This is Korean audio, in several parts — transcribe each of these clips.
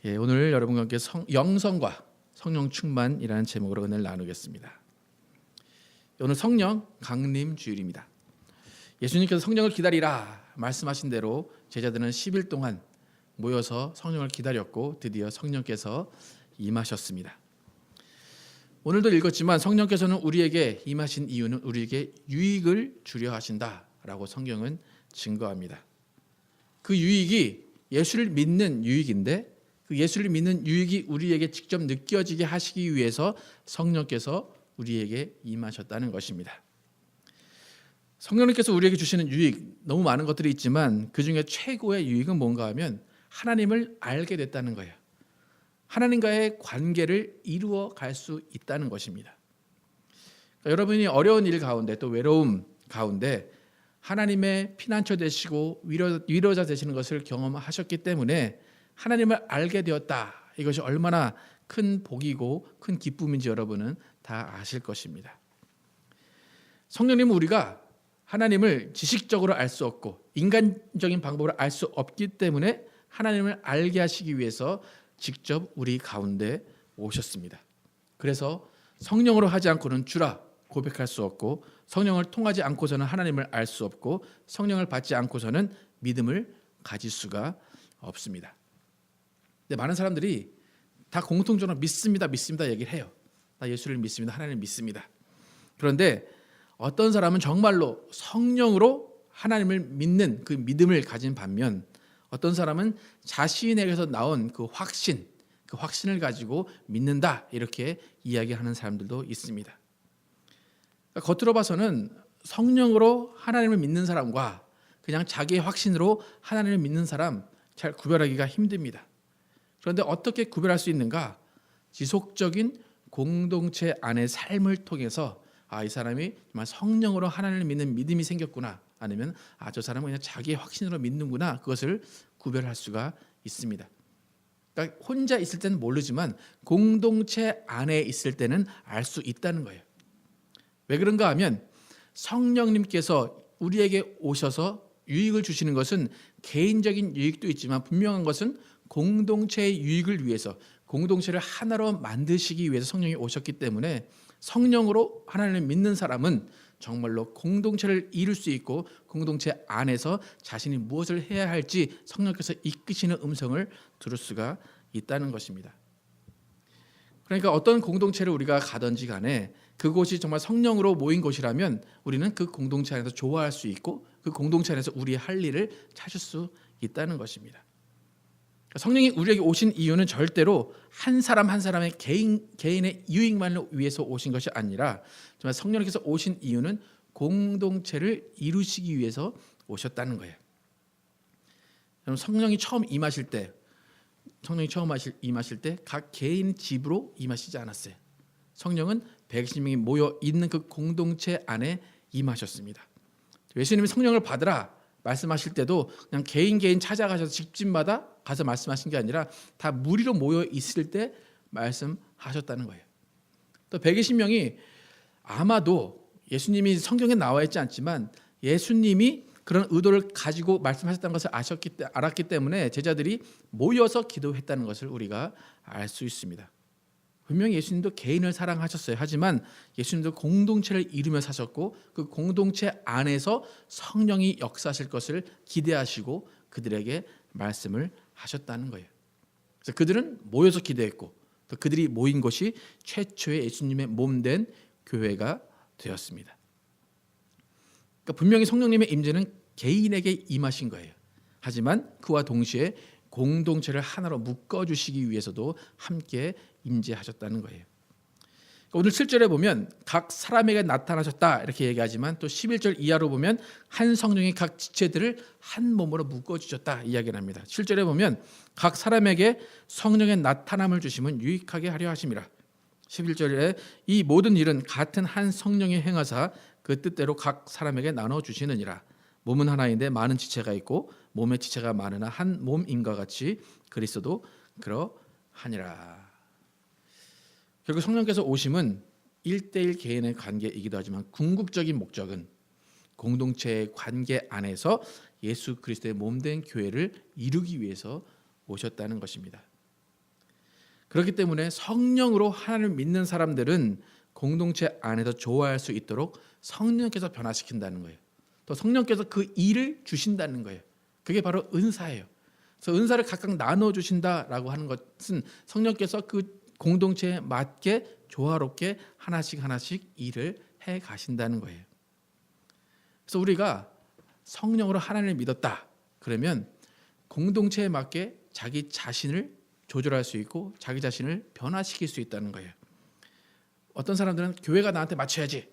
오늘 여러분과 함께 영성과 성령 충만이라는 제목으로 은혜를 나누겠습니다. 오늘 성령 강림 주일입니다. 예수님께서 성령을 기다리라 말씀하신 대로 제자들은 10일 동안 모여서 성령을 기다렸고 드디어 성령께서 임하셨습니다. 오늘도 읽었지만 성령께서는 우리에게 임하신 이유는 우리에게 유익을 주려 하신다라고 성경은 증거합니다. 그 유익이 예수를 믿는 유익인데 그 예수를 믿는 유익이 우리에게 직접 느껴지게 하시기 위해서 성령께서 우리에게 임하셨다는 것입니다. 성령님께서 우리에게 주시는 유익 너무 많은 것들이 있지만 그중에 최고의 유익은 뭔가 하면 하나님을 알게 됐다는 거예요. 하나님과의 관계를 이루어 갈 수 있다는 것입니다. 그러니까 여러분이 어려운 일 가운데 또 외로움 가운데 하나님의 피난처 되시고 위로자 되시는 것을 경험하셨기 때문에 하나님을 알게 되었다. 이것이 얼마나 큰 복이고 큰 기쁨인지 여러분은 다 아실 것입니다. 성령님은 우리가 하나님을 지식적으로 알 수 없고 인간적인 방법으로 알 수 없기 때문에 하나님을 알게 하시기 위해서 직접 우리 가운데 오셨습니다. 그래서 성령으로 하지 않고는 주라 고백할 수 없고 성령을 통하지 않고서는 하나님을 알 수 없고 성령을 받지 않고서는 믿음을 가질 수가 없습니다. 근데 많은 사람들이 다 공통적으로 믿습니다 얘기를 해요. 나 예수를 믿습니다. 하나님을 믿습니다. 그런데 어떤 사람은 정말로 성령으로 하나님을 믿는 그 믿음을 가진 반면 어떤 사람은 자신에게서 나온 그 확신을 가지고 믿는다 이렇게 이야기하는 사람들도 있습니다. 그러니까 겉으로 봐서는 성령으로 하나님을 믿는 사람과 그냥 자기의 확신으로 하나님을 믿는 사람 잘 구별하기가 힘듭니다. 그런데 어떻게 구별할 수 있는가? 지속적인 공동체 안의 삶을 통해서 이 사람이 정말 성령으로 하나님을 믿는 믿음이 생겼구나 아니면 저 사람은 그냥 자기의 확신으로 믿는구나 그것을 구별할 수가 있습니다. 그러니까 혼자 있을 때는 모르지만 공동체 안에 있을 때는 알 수 있다는 거예요. 왜 그런가 하면 성령님께서 우리에게 오셔서 유익을 주시는 것은 개인적인 유익도 있지만 분명한 것은 공동체의 유익을 위해서 공동체를 하나로 만드시기 위해서 성령이 오셨기 때문에 성령으로 하나님을 믿는 사람은 정말로 공동체를 이룰 수 있고 공동체 안에서 자신이 무엇을 해야 할지 성령께서 이끄시는 음성을 들을 수가 있다는 것입니다. 그러니까 어떤 공동체를 우리가 가든지 간에 그곳이 정말 성령으로 모인 곳이라면 우리는 그 공동체 안에서 좋아할 수 있고 그 공동체 안에서 우리의 할 일을 찾을 수 있다는 것입니다. 성령이 우리에게 오신 이유는 절대로 한 사람 한 사람의 개인의 유익만을 위해서 오신 것이 아니라 정말 성령께서 오신 이유는 공동체를 이루시기 위해서 오셨다는 거예요. 성령이 처음 임하실 때 각 개인 집으로 임하시지 않았어요. 성령은 120명이 모여 있는 그 공동체 안에 임하셨습니다. 예수님이 성령을 받으라 말씀하실 때도 그냥 개인 찾아가셔서 집집마다 가서 말씀하신 게 아니라 다 무리로 모여 있을 때 말씀하셨다는 거예요. 또 120명이 아마도 예수님이 성경에 나와 있지 않지만 예수님이 그런 의도를 가지고 말씀하셨다는 것을 알았기 때문에 제자들이 모여서 기도했다는 것을 우리가 알 수 있습니다. 분명히 예수님도 개인을 사랑하셨어요. 하지만 예수님도 공동체를 이루며 사셨고 그 공동체 안에서 성령이 역사하실 것을 기대하시고 그들에게 말씀을 하셨다는 거예요. 그래서 그들은 모여서 기도했고 또 그들이 모인 것이 최초의 예수님의 몸된 교회가 되었습니다. 그러니까 분명히 성령님의 임재는 개인에게 임하신 거예요. 하지만 그와 동시에 공동체를 하나로 묶어주시기 위해서도 함께 임재하셨다는 거예요. 오늘 7절에 보면 각 사람에게 나타나셨다 이렇게 얘기하지만 또 11절 이하로 보면 한 성령이 각 지체들을 한 몸으로 묶어주셨다 이야기를 합니다. 7절에 보면 각 사람에게 성령의 나타남을 주심은 유익하게 하려 하심이라. 11절에 이 모든 일은 같은 한 성령이 행하사 그 뜻대로 각 사람에게 나눠주시느니라. 몸은 하나인데 많은 지체가 있고 몸의 지체가 많으나 한 몸인과 같이 그리스도도 그러하니라. 결국 성령께서 오심은 1대1 개인의 관계이기도 하지만 궁극적인 목적은 공동체의 관계 안에서 예수 그리스도의 몸된 교회를 이루기 위해서 오셨다는 것입니다. 그렇기 때문에 성령으로 하나님을 믿는 사람들은 공동체 안에서 좋아할 수 있도록 성령께서 변화시킨다는 거예요. 또 성령께서 그 일을 주신다는 거예요. 그게 바로 은사예요. 그래서 은사를 각각 나눠 주신다라고 하는 것은 성령께서 그 공동체에 맞게 조화롭게 하나씩 일을 해 가신다는 거예요. 그래서 우리가 성령으로 하나님을 믿었다. 그러면 공동체에 맞게 자기 자신을 조절할 수 있고 자기 자신을 변화시킬 수 있다는 거예요. 어떤 사람들은 교회가 나한테 맞춰야지.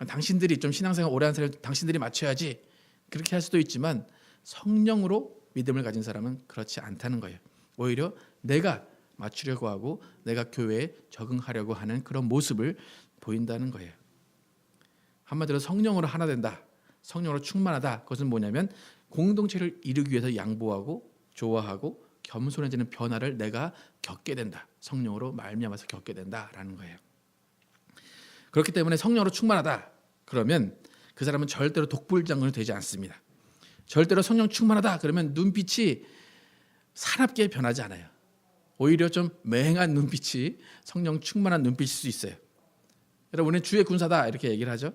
당신들이 좀 신앙생활 오래 한 사람 당신들이 맞춰야지. 그렇게 할 수도 있지만 성령으로 믿음을 가진 사람은 그렇지 않다는 거예요. 오히려 내가 맞추려고 하고 내가 교회에 적응하려고 하는 그런 모습을 보인다는 거예요. 한마디로 성령으로 하나 된다. 성령으로 충만하다. 그것은 뭐냐면 공동체를 이루기 위해서 양보하고 좋아하고 겸손해지는 변화를 내가 겪게 된다. 성령으로 말미암아서 겪게 된다라는 거예요. 그렇기 때문에 성령으로 충만하다. 그러면 그 사람은 절대로 독불장군이 되지 않습니다. 절대로 성령 충만하다. 그러면 눈빛이 사납게 변하지 않아요. 오히려 좀 맹한 눈빛이 성령 충만한 눈빛일 수 있어요. 여러분, 우리는 주의 군사다 이렇게 얘기를 하죠.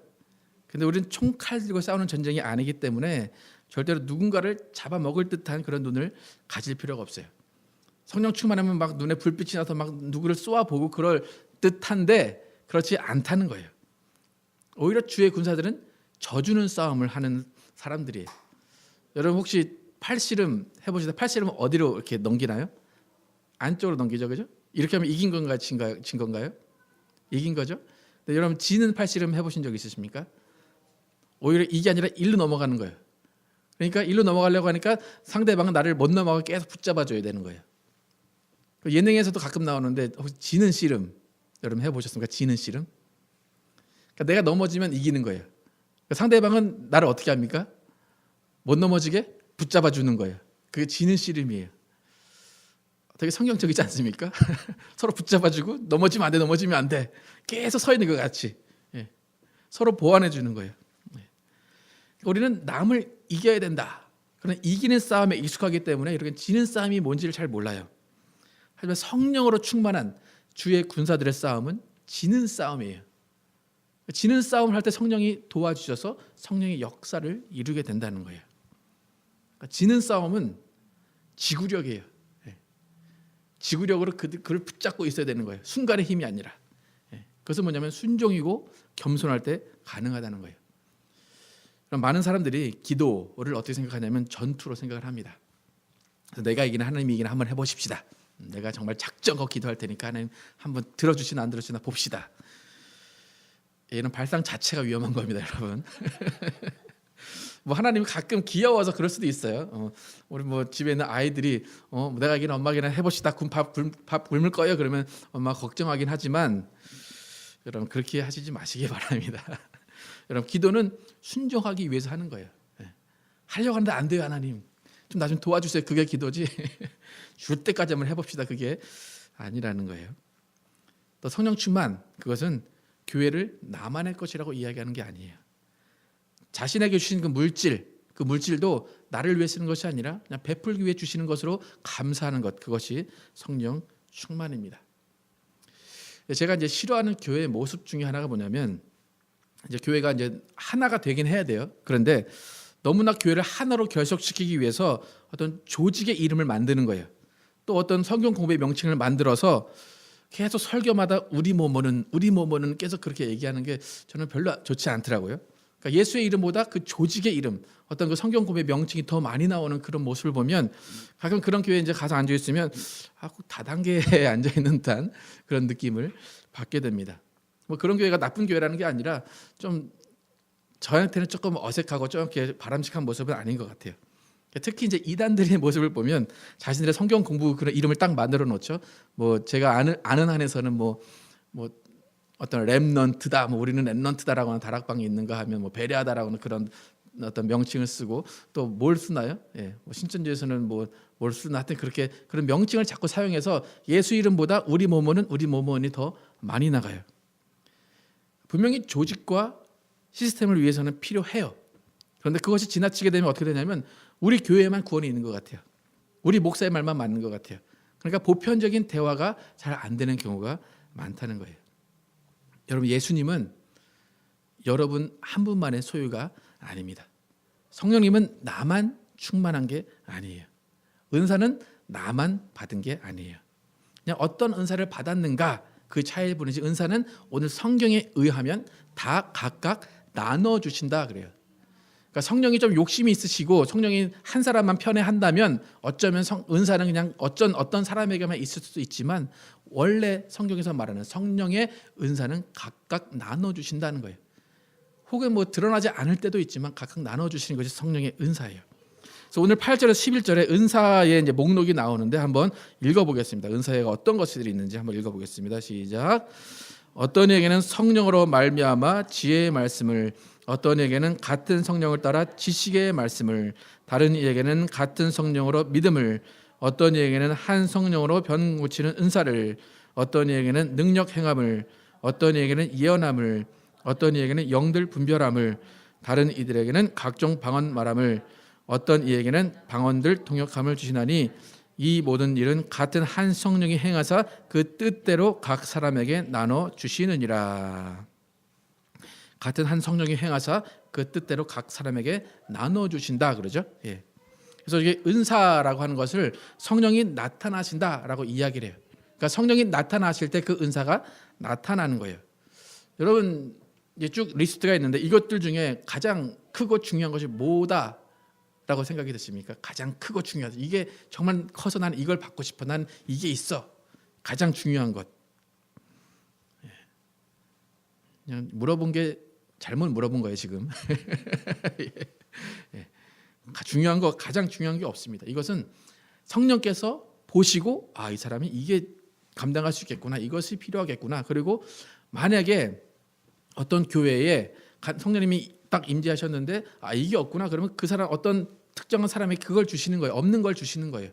근데 우리는 총칼 들고 싸우는 전쟁이 아니기 때문에 절대로 누군가를 잡아먹을 듯한 그런 눈을 가질 필요가 없어요. 성령 충만하면 막 눈에 불빛이 나서 막 누구를 쏘아보고 그럴 듯한데 그렇지 않다는 거예요. 오히려 주의 군사들은 져주는 싸움을 하는 사람들이에요. 여러분 혹시 팔씨름 해보시다 팔씨름은 어디로 이렇게 넘기나요? 안쪽으로 넘기죠, 그죠? 이렇게 하면 이긴 건가요, 진 건가요? 이긴 거죠? 근데 여러분 지는 팔씨름 해보신 적 있으십니까? 오히려 이게 아니라 일로 넘어가는 거예요. 그러니까 일로 넘어가려고 하니까 상대방은 나를 못 넘어가 계속 붙잡아줘야 되는 거예요. 예능에서도 가끔 나오는데 혹시 지는 씨름 여러분 해보셨습니까? 지는 씨름? 그러니까 내가 넘어지면 이기는 거예요. 그러니까 상대방은 나를 어떻게 합니까? 못 넘어지게 붙잡아주는 거예요. 그게 지는 씨름이에요. 되게 성경적이지 않습니까? 서로 붙잡아주고 넘어지면 안 돼, 넘어지면 안 돼. 계속 서 있는 것 같이. 예. 서로 보완해 주는 거예요. 예. 우리는 남을 이겨야 된다. 그러나 이기는 싸움에 익숙하기 때문에 이렇게 지는 싸움이 뭔지를 잘 몰라요. 하지만 성령으로 충만한 주의 군사들의 싸움은 지는 싸움이에요. 지는 싸움을 할 때 성령이 도와주셔서 성령의 역사를 이루게 된다는 거예요. 그러니까 지는 싸움은 지구력이에요. 지구력으로 그를 붙잡고 있어야 되는 거예요. 순간의 힘이 아니라. 그것은 뭐냐면 순종이고 겸손할 때 가능하다는 거예요. 그럼 많은 사람들이 기도를 어떻게 생각하냐면 전투로 생각을 합니다. 그래서 내가 이기나 하나님이 이기나 한번 해보십시다. 내가 정말 작정하고 기도할 테니까 하나님 한번 들어주시나 안 들어주시나 봅시다. 얘는 발상 자체가 위험한 겁니다, 여러분. 뭐 하나님이 가끔 귀여워서 그럴 수도 있어요. 우리 뭐 집에 있는 아이들이 내가 이기나 엄마 이기나 해봅시다. 밥 굶을 거예요. 그러면 엄마 걱정하긴 하지만 여러분 그렇게 하시지 마시기 바랍니다. 여러분 기도는 순종하기 위해서 하는 거예요. 하려고 하는데 안 돼요, 하나님. 좀 나 좀 도와주세요. 그게 기도지. 줄 때까지 한번 해봅시다. 그게 아니라는 거예요. 또 성령 충만 그것은 교회를 나만의 것이라고 이야기하는 게 아니에요. 자신에게 주신 그 물질도 나를 위해 쓰는 것이 아니라 그냥 베풀기 위해 주시는 것으로 감사하는 것, 그것이 성령 충만입니다. 제가 이제 싫어하는 교회의 모습 중에 하나가 뭐냐면 이제 교회가 이제 하나가 되긴 해야 돼요. 그런데 너무나 교회를 하나로 결속시키기 위해서 어떤 조직의 이름을 만드는 거예요. 또 어떤 성경 공부의 명칭을 만들어서 계속 설교마다 우리 뭐뭐는 계속 그렇게 얘기하는 게 저는 별로 좋지 않더라고요. 그러니까 예수의 이름보다 그 조직의 이름, 어떤 그 성경 공부의 명칭이 더 많이 나오는 그런 모습을 보면 가끔 그런 교회에 이제 가서 앉아 있으면 다단계에 앉아 있는 듯한 그런 느낌을 받게 됩니다. 뭐 그런 교회가 나쁜 교회라는 게 아니라 좀 저한테는 조금 어색하고 좀 이렇게 바람직한 모습은 아닌 것 같아요. 특히 이제 이단들의 모습을 보면 자신들의 성경 공부 그런 이름을 딱 만들어 놓죠. 뭐 제가 아는 한에서는 뭐 어떤 렘넌트다, 뭐 우리는 렘넌트다라고 하는 다락방이 있는가 하면 뭐 베레아다라고 하는 그런 어떤 명칭을 쓰고 또 뭘 쓰나요? 예, 뭐 신천지에서는 뭘 쓰나 하여튼 그렇게 그런 명칭을 자꾸 사용해서 예수 이름보다 우리 모모는 더 많이 나가요. 분명히 조직과 시스템을 위해서는 필요해요. 그런데 그것이 지나치게 되면 어떻게 되냐면 우리 교회에만 구원이 있는 것 같아요. 우리 목사의 말만 맞는 것 같아요. 그러니까 보편적인 대화가 잘 안 되는 경우가 많다는 거예요. 여러분, 예수님은 여러분 한 분만의 소유가 아닙니다. 성령님은 나만 충만한 게 아니에요. 은사는 나만 받은 게 아니에요. 그냥 어떤 은사를 받았는가 그 차이일 뿐이지, 은사는 오늘 성경에 의하면 다 각각 나눠주신다 그래요. 그러니까 성령이 좀 욕심이 있으시고 성령이 한 사람만 편애한다면 어쩌면 은사는 그냥 어떤 사람에게만 있을 수도 있지만, 원래 성경에서 말하는 성령의 은사는 각각 나눠주신다는 거예요. 혹은 뭐 드러나지 않을 때도 있지만 각각 나눠주시는 것이 성령의 은사예요. 그래서 오늘 8절에서 11절에 은사의 이제 목록이 나오는데 한번 읽어보겠습니다. 은사가 어떤 것들이 있는지 한번 읽어보겠습니다. 시작. 어떤 이에게는 성령으로 말미암아 지혜의 말씀을, 어떤 이에게는 같은 성령을 따라 지식의 말씀을, 다른 이에게는 같은 성령으로 믿음을, 어떤 이에게는 한 성령으로 변 고치는 은사를, 어떤 이에게는 능력 행함을, 어떤 이에게는 예언함을, 어떤 이에게는 영들 분별함을, 다른 이들에게는 각종 방언 말함을, 어떤 이에게는 방언들 통역함을 주시나니 이 모든 일은 같은 한 성령이 행하사 그 뜻대로 각 사람에게 나눠 주시느니라. 같은 한 성령이 행하사 그 뜻대로 각 사람에게 나눠 주신다 그러죠. 예. 그래서 이게 은사라고 하는 것을 성령이 나타나신다라고 이야기를 해요. 그러니까 성령이 나타나실 때 그 은사가 나타나는 거예요. 여러분, 이제 쭉 리스트가 있는데 이것들 중에 가장 크고 중요한 것이 뭐다라고 생각이 드십니까? 가장 크고 중요하다. 이게 정말 커서 난 이걸 받고 싶어. 난 이게 있어. 가장 중요한 것. 그냥 물어본 게 잘못 물어본 거예요 지금. 예. 중요한 거, 가장 중요한 게 없습니다. 이것은 성령께서 보시고 이 사람이 이게 감당할 수 있겠구나, 이것이 필요하겠구나. 그리고 만약에 어떤 교회에 성령님이 딱 임재하셨는데 이게 없구나, 그러면 그 사람, 어떤 특정한 사람에게 그걸 주시는 거예요. 없는 걸 주시는 거예요.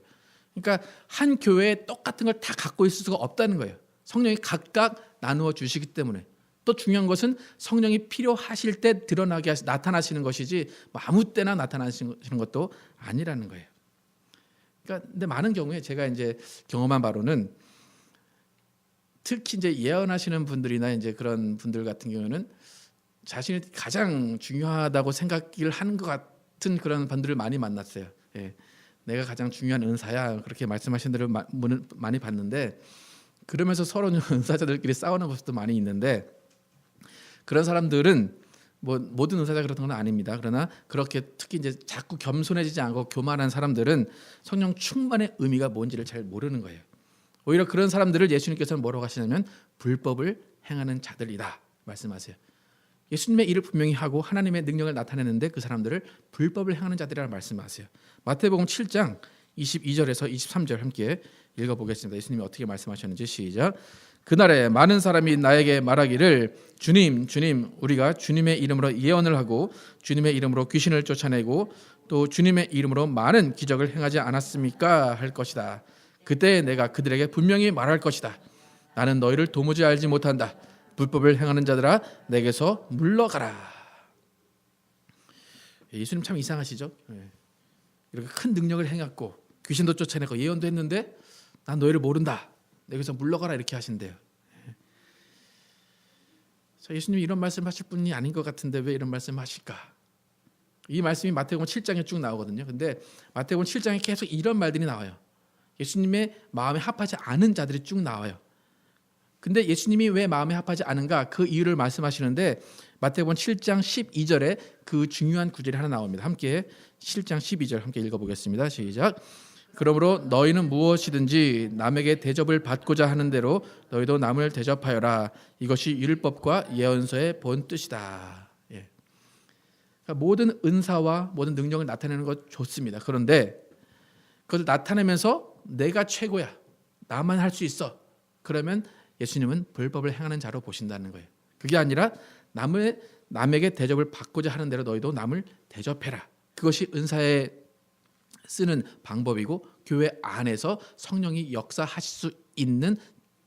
그러니까 한 교회에 똑같은 걸 다 갖고 있을 수가 없다는 거예요. 성령이 각각 나누어 주시기 때문에. 또 중요한 것은 성령이 필요하실 때 나타나시는 것이지 아무 때나 나타나시는 것도 아니라는 거예요. 그러니까 근데 많은 경우에 제가 이제 경험한 바로는, 특히 이제 예언하시는 분들이나 이제 그런 분들 같은 경우는 자신이 가장 중요하다고 생각을 하는 것 같은 그런 분들을 많이 만났어요. 예. 내가 가장 중요한 은사야, 그렇게 말씀하시는 분들을 많이 봤는데, 그러면서 서로 은사자들끼리 싸우는 모습도 많이 있는데, 그런 사람들은 뭐 모든 은사자 그런 건 아닙니다. 그러나 그렇게 특히 이제 자꾸 겸손해지지 않고 교만한 사람들은 성령 충만의 의미가 뭔지를 잘 모르는 거예요. 오히려 그런 사람들을 예수님께서는 뭐라고 하시냐면 불법을 행하는 자들이다 말씀하세요. 예수님의 일을 분명히 하고 하나님의 능력을 나타내는데 그 사람들을 불법을 행하는 자들이라고 말씀하세요. 마태복음 7장 22절에서 23절 함께 읽어보겠습니다. 예수님이 어떻게 말씀하셨는지 시작. 그날에 많은 사람이 나에게 말하기를 주님 주님 우리가 주님의 이름으로 예언을 하고 주님의 이름으로 귀신을 쫓아내고 또 주님의 이름으로 많은 기적을 행하지 않았습니까? 할 것이다. 그때 내가 그들에게 분명히 말할 것이다. 나는 너희를 도무지 알지 못한다. 불법을 행하는 자들아 내게서 물러가라. 예수님 참 이상하시죠? 이렇게 큰 능력을 행했고 귀신도 쫓아내고 예언도 했는데 난 너희를 모른다. 내게서 물러가라 이렇게 하신대요. 예수님이 이런 말씀하실 분이 아닌 것 같은데 왜 이런 말씀하실까? 이 말씀이 마태복음 7장에 쭉 나오거든요. 근데 마태복음 7장에 계속 이런 말들이 나와요. 예수님의 마음에 합하지 않은 자들이 쭉 나와요. 근데 예수님이 왜 마음에 합하지 않은가? 그 이유를 말씀하시는데 마태복음 7장 12절에 그 중요한 구절이 하나 나옵니다. 함께 7장 12절 함께 읽어보겠습니다. 시작. 그러므로 너희는 무엇이든지 남에게 대접을 받고자 하는 대로 너희도 남을 대접하여라. 이것이 율법과 예언서의 본 뜻이다. 예. 그러니까 모든 은사와 모든 능력을 나타내는 것 좋습니다. 그런데 그것을 나타내면서 내가 최고야, 나만 할 수 있어, 그러면 예수님은 불법을 행하는 자로 보신다는 거예요. 그게 아니라 남에게 대접을 받고자 하는 대로 너희도 남을 대접해라. 그것이 은사에 쓰는 방법이고 교회 안에서 성령이 역사하실 수 있는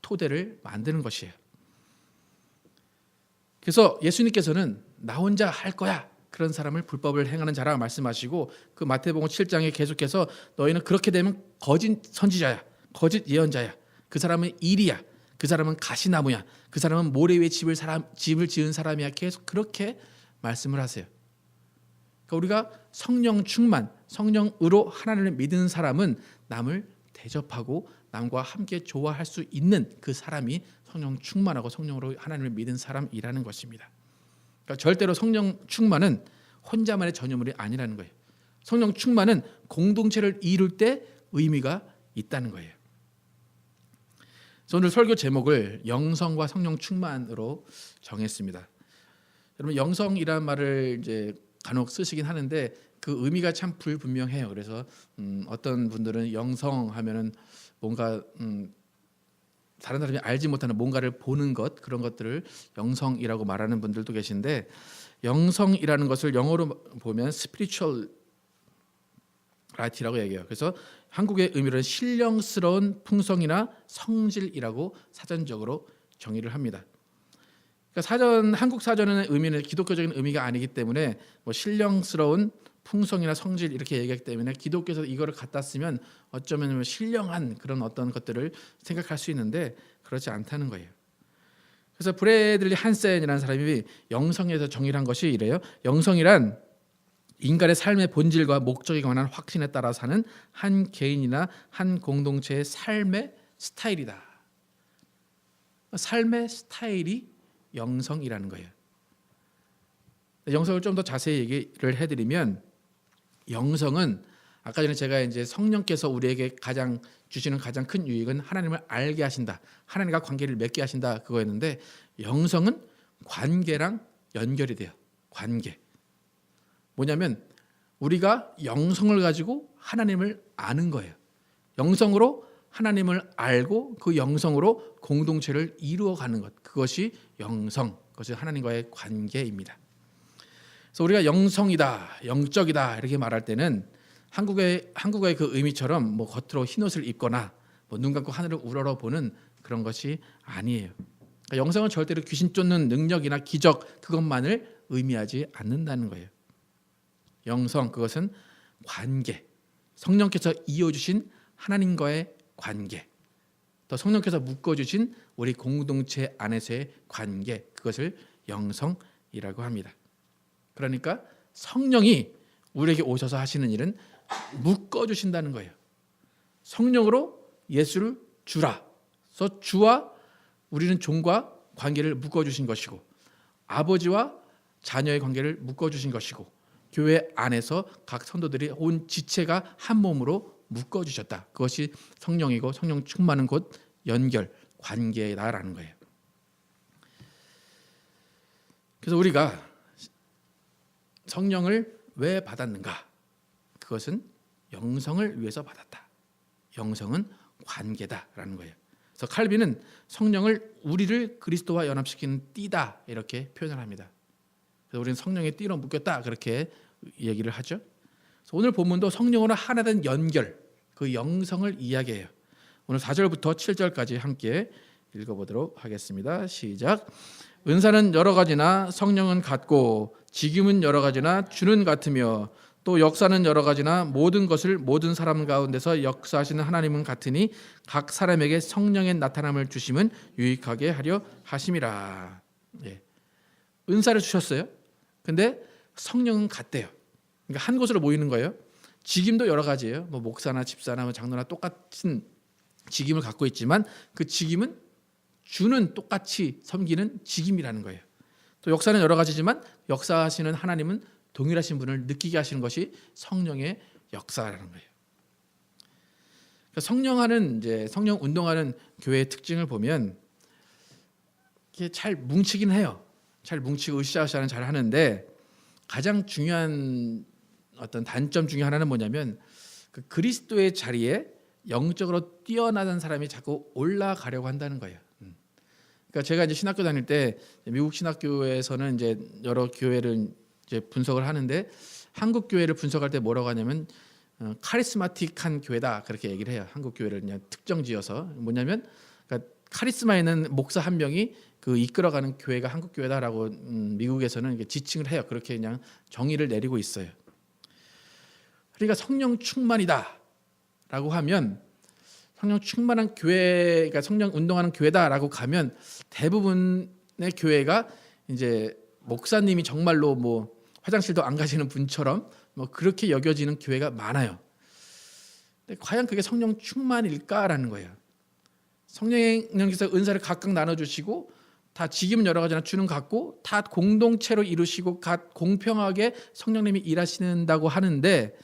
토대를 만드는 것이에요. 그래서 예수님께서는 나 혼자 할 거야, 그런 사람을 불법을 행하는 자라고 말씀하시고 그 마태복음 7장에 계속해서 너희는 그렇게 되면 거짓 선지자야, 거짓 예언자야. 그 사람은 일이야. 그 사람은 가시나무야. 그 사람은 모래 위에 집을 지은 사람이야. 계속 그렇게 말씀을 하세요. 그러니까 우리가 성령 충만, 성령으로 하나님을 믿는 사람은 남을 대접하고 남과 함께 좋아할 수 있는 그 사람이 성령 충만하고 성령으로 하나님을 믿는 사람이라는 것입니다. 그러니까 절대로 성령 충만은 혼자만의 전유물이 아니라는 거예요. 성령 충만은 공동체를 이룰 때 의미가 있다는 거예요. 그래서 오늘 설교 제목을 영성과 성령 충만으로 정했습니다. 여러분, 영성이라는 말을 이제 간혹 쓰시긴 하는데 그 의미가 참 불분명해요. 그래서 어떤 분들은 영성하면은 뭔가 다른 사람이 알지 못하는 뭔가를 보는 것, 그런 것들을 영성이라고 말하는 분들도 계신데, 영성이라는 것을 영어로 보면 spiritual right이라고 얘기해요. 그래서 한국의 의미로는 신령스러운 풍성이나 성질이라고 사전적으로 정의를 합니다. 그러니까 한국 사전의 의미는 기독교적인 의미가 아니기 때문에 뭐 신령스러운 풍성이나 성질 이렇게 얘기하기 때문에 기독교에서 이거를 갖다 쓰면 어쩌면 신령한 그런 어떤 것들을 생각할 수 있는데 그렇지 않다는 거예요. 그래서 브래들리 한센이라는 사람이 영성에서 정의를 한 것이 이래요. 영성이란 인간의 삶의 본질과 목적에 관한 확신에 따라 사는 한 개인이나 한 공동체의 삶의 스타일이다. 삶의 스타일이 영성이라는 거예요. 영성을 좀 더 자세히 얘기를 해드리면, 영성은 아까 전에 제가 이제 성령께서 우리에게 주시는 가장 큰 유익은 하나님을 알게 하신다, 하나님과 관계를 맺게 하신다, 그거였는데, 영성은 관계랑 연결이 돼요. 관계. 뭐냐면 우리가 영성을 가지고 하나님을 아는 거예요. 영성으로 하나님을 알고 그 영성으로 공동체를 이루어가는 것, 그것이 영성, 그것이 하나님과의 관계입니다. 그래서 우리가 영성이다, 영적이다 이렇게 말할 때는 한국의 그 의미처럼 뭐 겉으로 흰옷을 입거나 뭐 눈 감고 하늘을 우러러보는 그런 것이 아니에요. 그러니까 영성은 절대로 귀신 쫓는 능력이나 기적 그것만을 의미하지 않는다는 거예요. 영성, 그것은 관계, 성령께서 이어주신 하나님과의 관계, 또 성령께서 묶어주신 우리 공동체 안에서의 관계, 그것을 영성이라고 합니다. 그러니까 성령이 우리에게 오셔서 하시는 일은 묶어주신다는 거예요. 성령으로 예수를 주라. 그래서 주와 우리는 종과 관계를 묶어주신 것이고, 아버지와 자녀의 관계를 묶어주신 것이고, 교회 안에서 각 성도들이 온 지체가 한 몸으로 묶어주셨다. 그것이 성령이고 성령 충만은 곧 연결, 관계다라는 거예요. 그래서 우리가 성령을 왜 받았는가? 그것은 영성을 위해서 받았다. 영성은 관계다라는 거예요. 그래서 칼빈은 성령을 우리를 그리스도와 연합시키는 띠다 이렇게 표현을 합니다. 그래서 우리는 성령의 띠로 묶였다 그렇게 얘기를 하죠. 그래서 오늘 본문도 성령으로 하나된 연결, 그 영성을 이야기해요. 오늘 4절부터 7절까지 함께 읽어보도록 하겠습니다. 시작. 은사는 여러 가지나 성령은 같고, 직임은 여러 가지나 주는 같으며, 또 역사는 여러 가지나 모든 것을 모든 사람 가운데서 역사하시는 하나님은 같으니 각 사람에게 성령의 나타남을 주심은 유익하게 하려 하심이라. 은사를 주셨어요. 근데 성령은 같대요. 그러니까 한 곳으로 모이는 거예요. 직임도 여러 가지예요. 뭐 목사나 집사나 뭐 장로나 똑같은 직임을 갖고 있지만 그 직임은 주는 똑같이 섬기는 직임이라는 거예요. 또 역사는 여러 가지지만 역사하시는 하나님은 동일하신 분을 느끼게 하시는 것이 성령의 역사라는 거예요. 그러니까 성령 운동하는 교회의 특징을 보면 이게 잘 뭉치긴 해요. 잘 뭉치고 으쌰으쌰는 잘 하는데, 가장 중요한 어떤 단점 중에 하나는 뭐냐면 그 그리스도의 자리에 영적으로 뛰어나는 사람이 자꾸 올라가려고 한다는 거예요. 그러니까 제가 이제 신학교 다닐 때 미국 신학교에서는 이제 여러 교회를 이제 분석을 하는데, 한국 교회를 분석할 때 뭐라고 하냐면 카리스마틱한 교회다 그렇게 얘기를 해요. 한국 교회를 그냥 특정지어서. 뭐냐면 그러니까 카리스마 있는 목사 한 명이 그 이끌어가는 교회가 한국 교회다라고 미국에서는 지칭을 해요. 그렇게 그냥 정의를 내리고 있어요. 그러니까 성령 충만이다라고 하면 성령 충만한 교회가 성령 운동하는 교회다라고 가면 대부분의 교회가 이제 목사님이 정말로 뭐 화장실도 안 가시는 분처럼 뭐 그렇게 여겨지는 교회가 많아요. 근데 과연 그게 성령 충만일까라는 거예요. 성령님께서 은사를 각각 나눠주시고 다 직임은 여러 가지나 주는 같고 다 공동체로 이루시고 각 공평하게 성령님이 일하신다고 하는데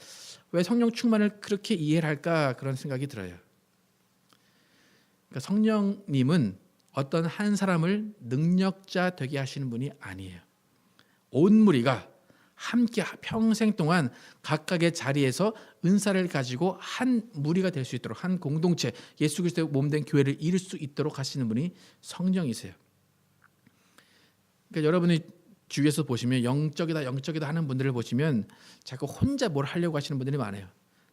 왜 성령 충만을 그렇게 이해를 할까 그런 생각이 들어요. 그러니까 성령님은 어떤 한 사람을 능력자 되게 하시는 분이 아니에요. 온 무리가 함께 평생 동안 각각의 자리에서 은사를 가지고 한 무리가 될 수 있도록 한 공동체 예수 그리스도의 몸된 교회를 이룰 수 있도록 하시는 분이 성령이세요. 그러니까 여러분이 주위에서 보시면 영적이다 하는 분들을 보시면 자꾸 혼자 뭘 하려고 하시는 분들이 많아요.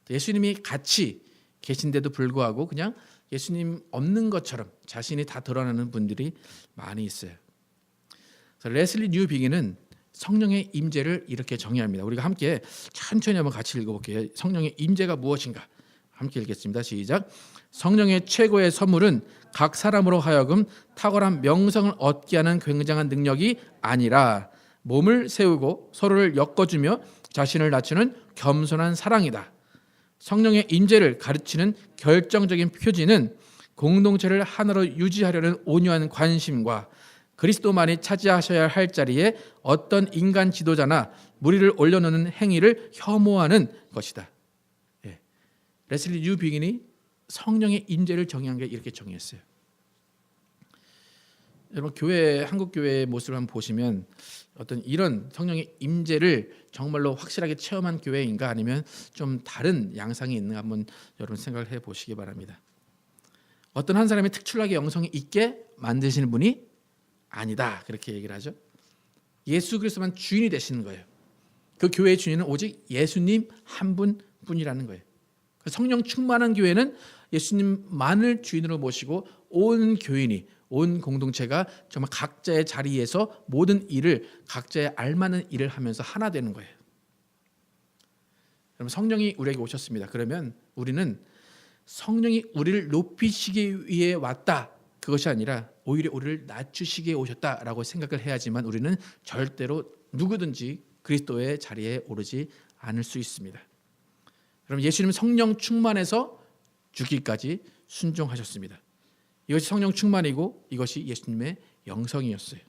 예수님이 같이 계신데도 불구하고 그냥 예수님 없는 것처럼 자신이 다 드러나는 분들이 많이 있어요. 그래서 레슬리 뉴비기는 성령의 임재를 이렇게 정의합니다. 우리가 함께 천천히 한번 같이 읽어볼게요. 성령의 임재가 무엇인가? 함께 읽겠습니다. 시작. 성령의 최고의 선물은 각 사람으로 하여금 탁월한 명성을 얻게 하는 굉장한 능력이 아니라 몸을 세우고 서로를 엮어주며 자신을 낮추는 겸손한 사랑이다. 성령의 임재를 가르치는 결정적인 표지는 공동체를 하나로 유지하려는 온유한 관심과 그리스도만이 차지하셔야 할 자리에 어떤 인간 지도자나 무리를 올려놓는 행위를 혐오하는 것이다. 예. 레슬리 뉴비긴이 성령의 임재를 정의한 게 이렇게 정의했어요. 여러분 교회 한국 교회의 모습을 한번 보시면 어떤 이런 성령의 임재를 정말로 확실하게 체험한 교회인가 아니면 좀 다른 양상이 있는가 한번 여러분 생각을 해 보시기 바랍니다. 어떤 한 사람이 특출나게 영성이 있게 만드시는 분이 아니다 그렇게 얘기를 하죠. 예수 그리스도만 주인이 되시는 거예요. 그 교회의 주인은 오직 예수님 한 분뿐이라는 거예요. 성령 충만한 교회는 예수님만을 주인으로 모시고 온 교인이 온 공동체가 정말 각자의 자리에서 모든 일을 각자의 알맞는 일을 하면서 하나 되는 거예요. 여러분 성령이 우리에게 오셨습니다. 그러면 우리는 성령이 우리를 높이시기 위해 왔다. 그것이 아니라 오히려 우리를 낮추시기에 오셨다라고 생각을 해야지만 우리는 절대로 누구든지 그리스도의 자리에 오르지 않을 수 있습니다. 여러분 예수님은 성령 충만해서 죽기까지 순종하셨습니다. 이것이 성령 충만이고 이것이 예수님의 영성이었어요.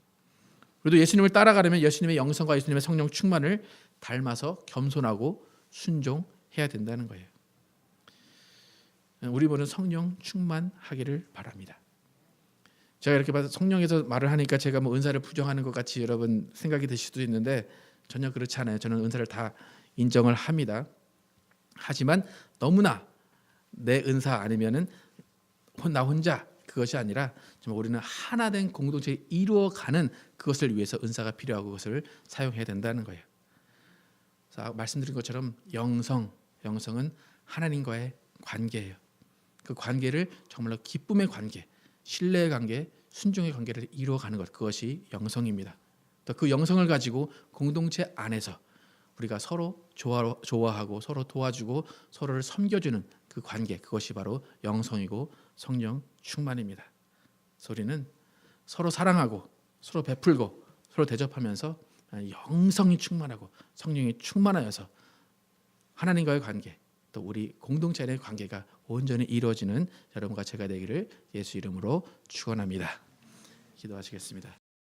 그래도 예수님을 따라가려면 예수님의 영성과 예수님의 성령 충만을 닮아서 겸손하고 순종해야 된다는 거예요. 우리 모두는 성령 충만하기를 바랍니다. 제가 이렇게 봐서 성령에서 말을 하니까 제가 뭐 은사를 부정하는 것 같이 여러분 생각이 드실 수도 있는데 전혀 그렇지 않아요. 저는 은사를 다 인정을 합니다. 하지만 너무나 내 은사 아니면은 나 혼자 그것이 아니라 정말 우리는 하나된 공동체를 이루어가는 그것을 위해서 은사가 필요하고 그것을 사용해야 된다는 거예요. 그래서 말씀드린 것처럼 영성은 하나님과의 관계예요. 그 관계를 정말로 기쁨의 관계, 신뢰의 관계, 순종의 관계를 이루어가는 것 그것이 영성입니다. 또 그 영성을 가지고 공동체 안에서 우리가 서로 좋아하고 서로 도와주고 서로를 섬겨주는 그 관계 그것이 바로 영성이고 성령 충만입니다. 그래서 우리는 서로 사랑하고 서로 베풀고 서로 대접하면서 영성이 충만하고 성령이 충만하여서 하나님과의 관계 또 우리 공동체 안의 관계가 온전히 이루어지는 여러분과 제가 되기를 예수 이름으로 축원합니다. 기도하시겠습니다.